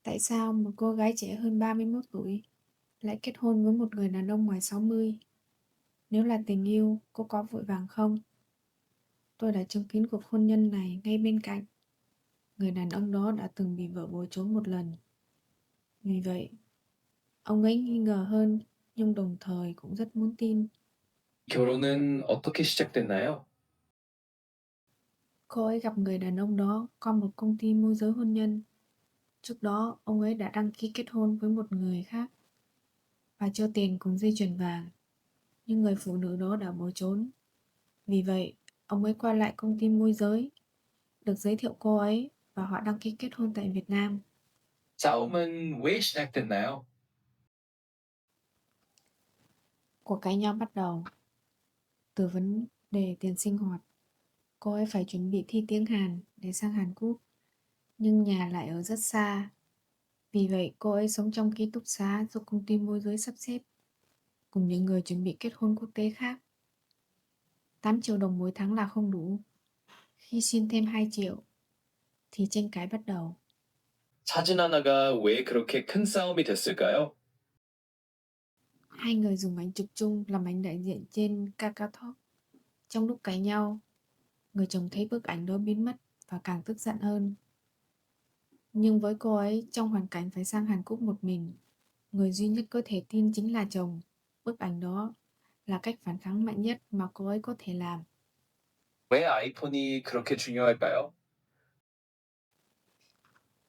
Tại sao một cô gái trẻ hơn 31 tuổi lại kết hôn với một người đàn ông ngoài 60? Nếu là tình yêu, cô có vội vàng không? Tôi đã chứng kiến cuộc hôn nhân này ngay bên cạnh. Người đàn ông đó đã từng bị vợ bỏ trốn một lần. Vì vậy, ông ấy nghi ngờ hơn, nhưng đồng thời cũng rất muốn tin. 결혼은 어떻게 시작됐나요? Cô ấy gặp người đàn ông đó qua một công ty môi giới hôn nhân. Trước đó, ông ấy đã đăng ký kết hôn với một người khác và cho tiền cùng dây chuyền vàng. Nhưng người phụ nữ đó đã bỏ trốn. Vì vậy, ông ấy quay lại công ty môi giới, được giới thiệu cô ấy và họ đăng ký kết hôn tại Việt Nam. 싸움은 왜 시작됐나요? Cuộc cãi nhau bắt đầu từ vấn đề tiền sinh hoạt. Cô ấy phải chuẩn bị thi tiếng Hàn để sang Hàn Quốc, nhưng nhà lại ở rất xa. Vì vậy, cô ấy sống trong ký túc xá do công ty môi giới sắp xếp, cùng những người chuẩn bị kết hôn quốc tế khác. 8 triệu đồng mỗi tháng là không đủ. Khi xin thêm 2 triệu, thì tranh cãi bắt đầu. 사진 하나가 왜 그렇게 큰 싸움이 됐을까요? Hai người dùng ảnh chụp chung làm ảnh đại diện trên KakaoTalk. Trong lúc cãi nhau, người chồng thấy bức ảnh đó biến mất và càng tức giận hơn. Nhưng với cô ấy, trong hoàn cảnh phải sang Hàn Quốc một mình, người duy nhất có thể tin chính là chồng. Bức ảnh đó là cách phản kháng mạnh nhất mà cô ấy có thể làm. 왜 아이폰이 그렇게 중요할까요?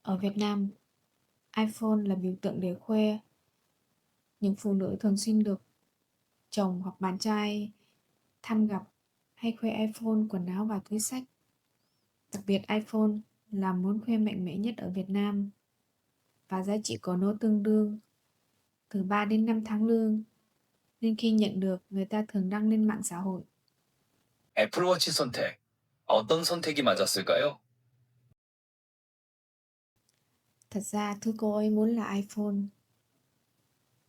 Ở Việt Nam, iPhone là biểu tượng để khoe. Những phụ nữ thường xuyên được chồng hoặc bạn trai thăm gặp hay khoe iPhone, quần áo và túi xách. Đặc biệt iPhone là món khoe mạnh mẽ nhất ở Việt Nam và giá trị của nó tương đương từ 3 đến 5 tháng lương, nên khi nhận được, người ta thường đăng lên mạng xã hội. 애플워치 선택. 어떤 선택이 맞았을까요? Thật ra thứ cô ấy muốn là iPhone.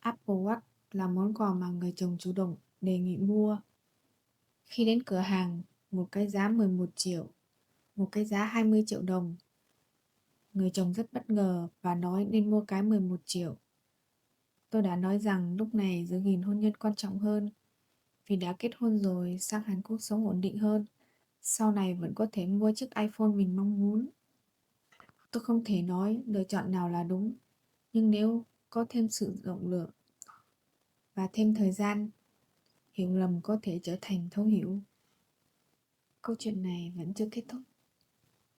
Apple Watch là món quà mà người chồng chủ động đề nghị mua. Khi đến cửa hàng, một cái giá 11 triệu, một cái giá 20 triệu đồng. Người chồng rất bất ngờ và nói nên mua cái 11 triệu. Tôi đã nói rằng lúc này giữ gìn hôn nhân quan trọng hơn. Vì đã kết hôn rồi, sang Hàn Quốc sống ổn định hơn. Sau này vẫn có thể mua chiếc iPhone mình mong muốn. Tôi không thể nói lựa chọn nào là đúng, nhưng nếu có thêm sự rộng lượng và thêm thời gian, hiểu lầm có thể trở thành thấu hiểu. Câu chuyện này vẫn chưa kết thúc.